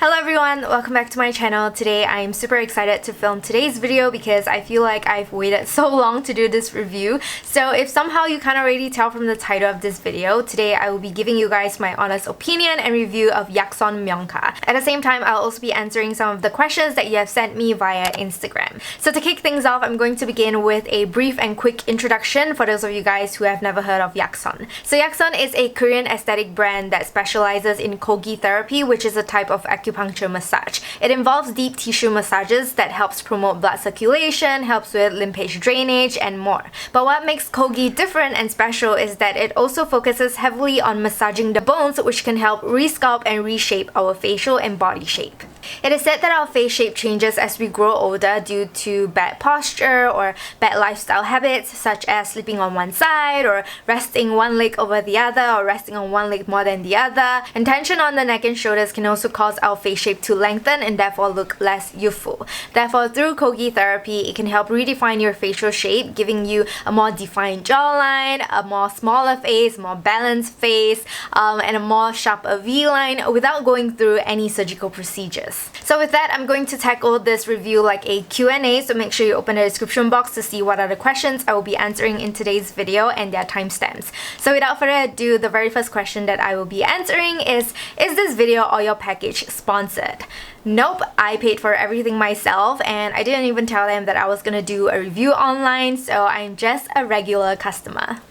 Hello everyone, welcome back to my channel. Today I'm super excited to film today's video because I feel like I've waited so long to do this review. So if somehow you can't already tell from the title of this video, today I will be giving you guys my honest opinion and review of 약손명가. At the same time, I'll also be answering some of the questions that you have sent me via Instagram. So to kick things off, I'm going to begin with a brief and quick introduction for those of you guys who have never heard of YAKSON. So YAKSON is a Korean aesthetic brand that specializes in kogi therapy, which is a type of acupuncture massage. It involves deep tissue massages that helps promote blood circulation, helps with lymphatic drainage, and more. But what makes kogi different and special is that it also focuses heavily on massaging the bones, which can help resculpt and reshape our facial and body shape. It is said that our face shape changes as we grow older due to bad posture or bad lifestyle habits such as sleeping on one side or resting one leg over the other or resting on one leg more than the other. And tension on the neck and shoulders can also cause our face shape to lengthen and therefore look less youthful. Therefore, through kogi therapy, it can help redefine your facial shape, giving you a more defined jawline, a more smaller face, more balanced face, and a more sharper V-line without going through any surgical procedures. So with that, I'm going to tackle this review like a Q&A, so make sure you open the description box to see what are the questions I will be answering in today's video and their timestamps. So without further ado, the very first question that I will be answering is this video or your package sponsored? Nope, I paid for everything myself and I didn't even tell them that I was gonna do a review online, so I'm just a regular customer.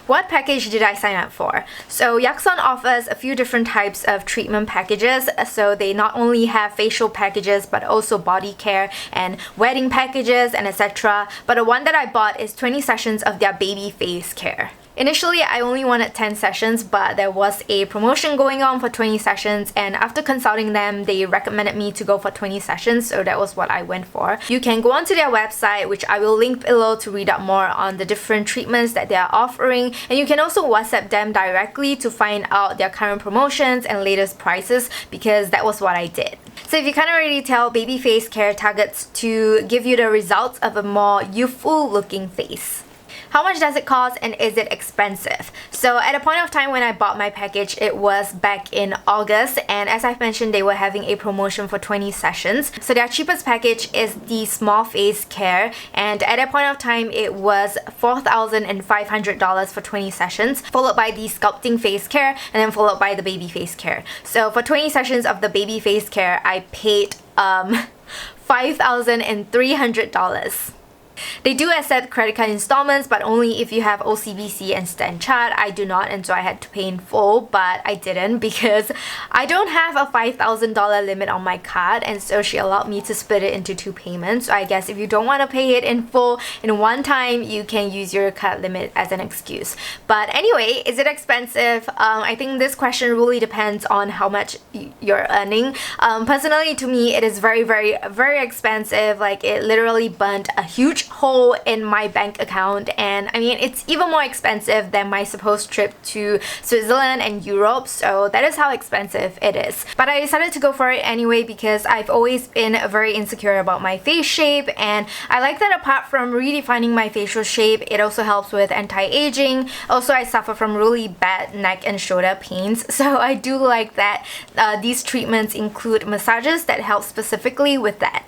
What package did I sign up for? So YAKSON offers a few different types of treatment packages. So they not only have facial packages but also body care and wedding packages and etc. But the one that I bought is 20 sessions of their baby face care. Initially, I only wanted 10 sessions, but there was a promotion going on for 20 sessions, and after consulting them, they recommended me to go for 20 sessions, so that was what I went for. You can go onto their website, which I will link below, to read up more on the different treatments that they are offering, and you can also WhatsApp them directly to find out their current promotions and latest prices, because that was what I did. So if you can't already tell, baby face care targets to give you the results of a more youthful looking face. How much does it cost and is it expensive? So at a point of time when I bought my package, it was back in August, and as I've mentioned, they were having a promotion for 20 sessions. So their cheapest package is the small face care, and at that point of time it was $4,500 for 20 sessions, followed by the sculpting face care, and then followed by the baby face care. So for 20 sessions of the baby face care, I paid $5,300. They do accept credit card installments, but only if you have OCBC and Stan Chart. I do not, and so I had to pay in full, but I didn't because I don't have a $5,000 limit on my card, and so she allowed me to split it into 2 payments. So I guess if you don't want to pay it in full in one time, you can use your card limit as an excuse. But anyway, is it expensive? I think this question really depends on how much you're earning. Personally, to me, it is very, very, very expensive. Like, it literally burnt a huge hole in my bank account, and I mean, it's even more expensive than my supposed trip to Switzerland and Europe, so that is how expensive it is. But I decided to go for it anyway because I've always been very insecure about my face shape, and I like that apart from redefining my facial shape, it also helps with anti-aging. Also, I suffer from really bad neck and shoulder pains, so I do like that these treatments include massages that help specifically with that.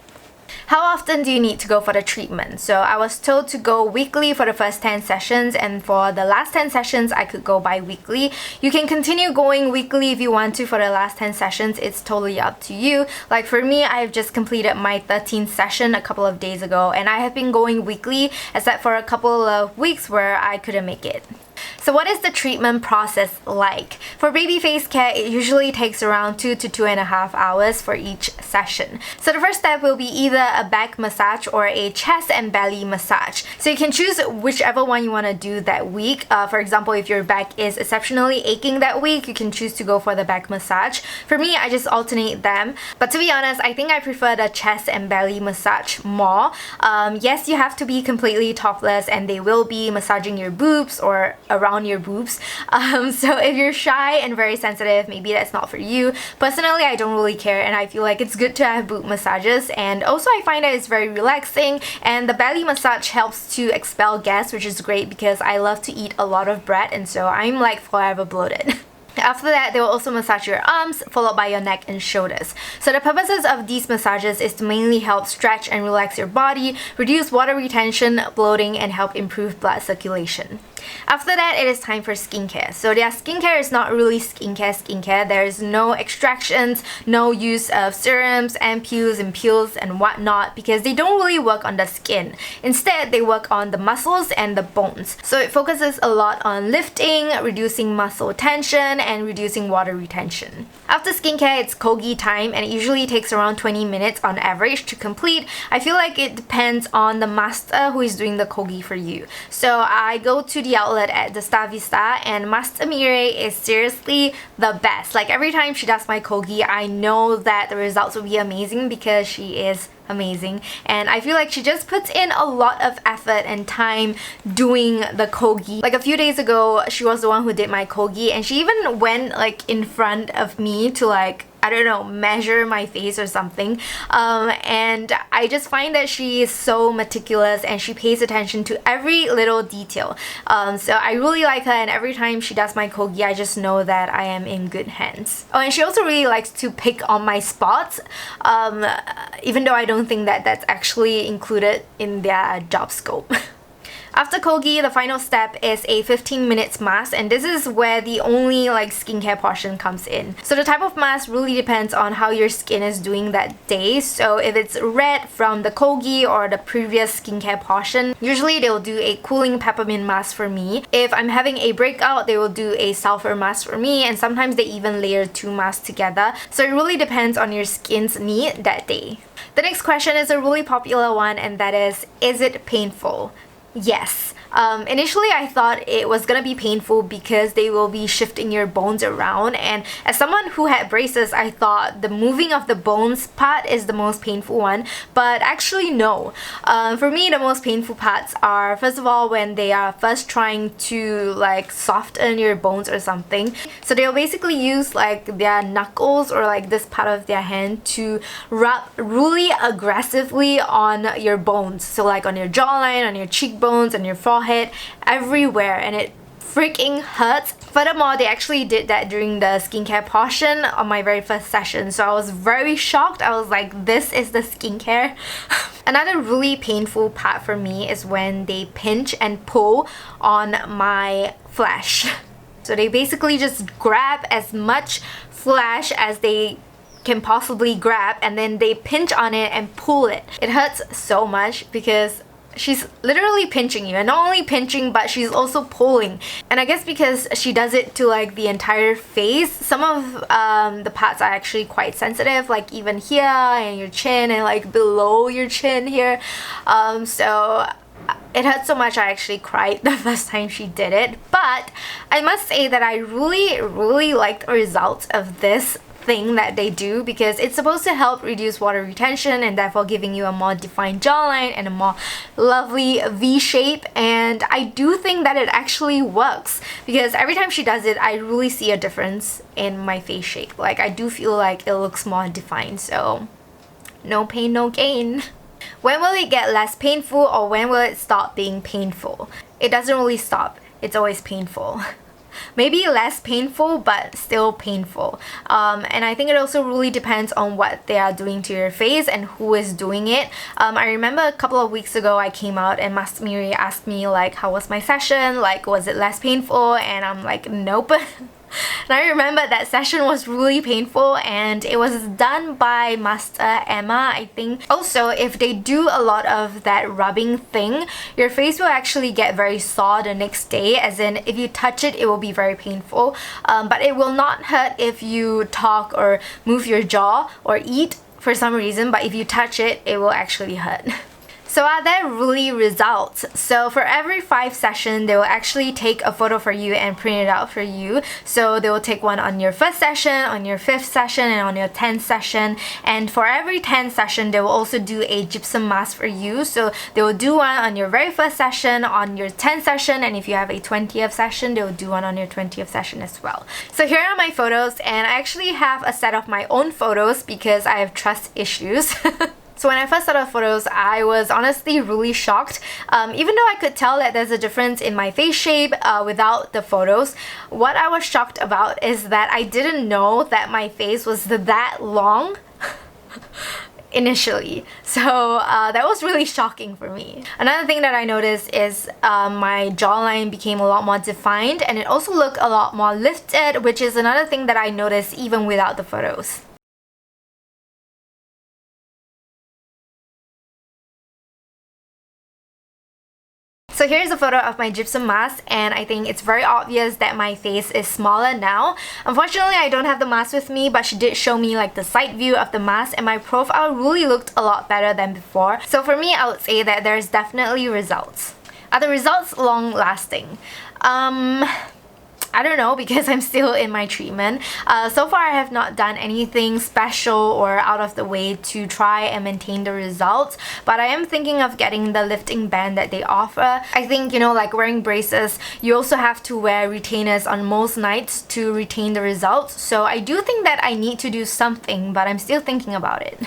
How often do you need to go for the treatment? So I was told to go weekly for the first 10 sessions, and for the last 10 sessions I could go bi-weekly. You can continue going weekly if you want to for the last 10 sessions. It's totally up to you. Like for me, I've just completed my 13th session a couple of days ago, and I have been going weekly except for a couple of weeks where I couldn't make it. So what is the treatment process like? For baby face care, it usually takes around 2 to 2.5 hours for each session. So the first step will be either a back massage or a chest and belly massage. So you can choose whichever one you want to do that week. For example, if your back is exceptionally aching that week, you can choose to go for the back massage. For me, I just alternate them. But to be honest, I think I prefer the chest and belly massage more. Yes, you have to be completely topless, and they will be massaging your boobs or around your boobs. So if you're shy and very sensitive, maybe that's not for you. Personally, I don't really care, and I feel like it's good to have boob massages, and also I find that it's very relaxing, and the belly massage helps to expel gas, which is great because I love to eat a lot of bread, and so I'm like forever bloated. After that, they will also massage your arms, followed by your neck and shoulders. So the purposes of these massages is to mainly help stretch and relax your body, reduce water retention, bloating, and help improve blood circulation. After that, it is time for skincare. So their skincare is not really skincare. There is no extractions, no use of serums, ampules, and peels and whatnot, because they don't really work on the skin. Instead, they work on the muscles and the bones. So it focuses a lot on lifting, reducing muscle tension, and reducing water retention. After skincare, it's kogi time, and it usually takes around 20 minutes on average to complete. I feel like it depends on the master who is doing the kogi for you. So I go to the outlet at the Star Vista, and Master Mire is seriously the best. Like every time she does my kogi, I know that the results will be amazing because she is amazing, and I feel like she just puts in a lot of effort and time doing the kogi. Like a few days ago, she was the one who did my kogi, and she even went like in front of me to like, I don't know, measure my face or something. And I just find that she is so meticulous and she pays attention to every little detail. So I really like her, and every time she does my kogi, I just know that I am in good hands. Oh, and she also really likes to pick on my spots, even though I don't think that that's actually included in their job scope. After kogi, the final step is a 15 minutes mask, and this is where the only like skincare portion comes in. So the type of mask really depends on how your skin is doing that day. So if it's red from the kogi or the previous skincare portion, usually they will do a cooling peppermint mask for me. If I'm having a breakout, they will do a sulfur mask for me, and sometimes they even layer 2 masks together. So it really depends on your skin's need that day. The next question is a really popular one, and that is it painful? Yes. Initially I thought it was gonna be painful because they will be shifting your bones around, and as someone who had braces, I thought the moving of the bones part is the most painful one, but actually no. For me, the most painful parts are, first of all, when they are first trying to like soften your bones or something. So they'll basically use like their knuckles or like this part of their hand to rub really aggressively on your bones. So like on your jawline, on your cheekbones, on your forehead, everywhere, and it freaking hurts. Furthermore, they actually did that during the skincare portion on my very first session, so I was very shocked. I was like, this is the skincare? Another really painful part for me is when they pinch and pull on my flesh. So they basically just grab as much flesh as they can possibly grab, and then they pinch on it and pull it. It hurts so much because she's literally pinching you, and not only pinching, but she's also pulling. And I guess because she does it to like the entire face, some of the parts are actually quite sensitive, like even here and your chin and like below your chin here. So it hurt so much I actually cried the first time she did it. But I must say that I really liked the results of this thing that they do, because it's supposed to help reduce water retention and therefore giving you a more defined jawline and a more lovely V shape. And I do think that it actually works, because every time she does it, I really see a difference in my face shape. Like I do feel like it looks more defined. So no pain, no gain. When will it get less painful, or when will it stop being painful? It doesn't really stop. It's always painful. Maybe less painful, but still painful. And I think it also really depends on what they are doing to your face and who is doing it. I remember a couple of weeks ago I came out and Master Miri asked me like, how was my session? Like, was it less painful? And I'm like, nope. And I remember that session was really painful, and it was done by Master Emma, I think. Also, if they do a lot of that rubbing thing, your face will actually get very sore the next day, as in if you touch it, it will be very painful. But it will not hurt if you talk or move your jaw or eat for some reason, but if you touch it, it will actually hurt. So are there really results? So for every 5 sessions, they will actually take a photo for you and print it out for you. So they will take one on your first session, on your 5th session, and on your 10th session. And for every 10th session, they will also do a gypsum mask for you. So they will do one on your very first session, on your 10th session, and if you have a 20th session, they will do one on your 20th session as well. So here are my photos, and I actually have a set of my own photos because I have trust issues. So when I first saw the photos, I was honestly really shocked. Even though I could tell that there's a difference in my face shape without the photos, what I was shocked about is that I didn't know that my face was that long initially. So that was really shocking for me. Another thing that I noticed is my jawline became a lot more defined, and it also looked a lot more lifted, which is another thing that I noticed even without the photos. So here's a photo of my gypsum mask, and I think it's very obvious that my face is smaller now. Unfortunately, I don't have the mask with me, but she did show me like the side view of the mask, and my profile really looked a lot better than before. So for me, I would say that there's definitely results. Are the results long lasting? I don't know, because I'm still in my treatment. So far I have not done anything special or out of the way to try and maintain the results, but I am thinking of getting the lifting band that they offer. I think, you know, like wearing braces, you also have to wear retainers on most nights to retain the results. So I do think that I need to do something, but I'm still thinking about it.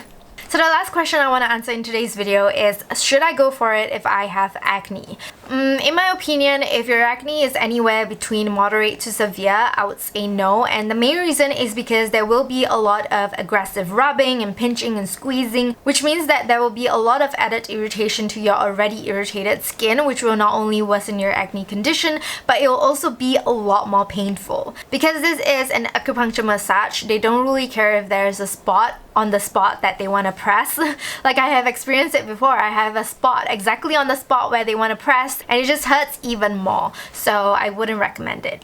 So the last question I want to answer in today's video is, should I go for it if I have acne? In my opinion, if your acne is anywhere between moderate to severe, I would say no, and the main reason is because there will be a lot of aggressive rubbing and pinching and squeezing, which means that there will be a lot of added irritation to your already irritated skin, which will not only worsen your acne condition, but it will also be a lot more painful. Because this is an acupuncture massage, they don't really care if there's a spot on the spot that they want to press. Like I have experienced it before. I have a spot exactly on the spot where they want to press, and it just hurts even more. So I wouldn't recommend it.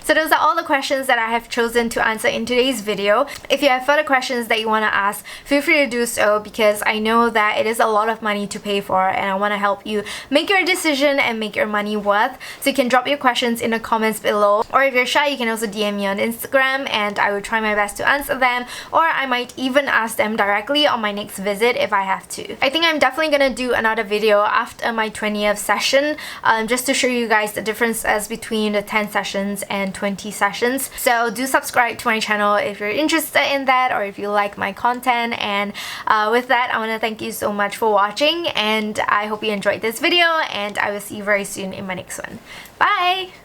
So those are all the questions that I have chosen to answer in today's video. If you have further questions that you want to ask, feel free to do so, because I know that it is a lot of money to pay for, and I want to help you make your decision and make your money worth. So you can drop your questions in the comments below, or if you're shy, you can also DM me on Instagram and I will try my best to answer them, or I might even ask them directly on my next visit if I have to. I think I'm definitely gonna do another video after my 20th session, just to show you guys the differences between the 10 sessions and 20 sessions. So do subscribe to my channel if you're interested in that, or if you like my content. And with that, I want to thank you so much for watching, and I hope you enjoyed this video, and I will see you very soon in my next one. Bye!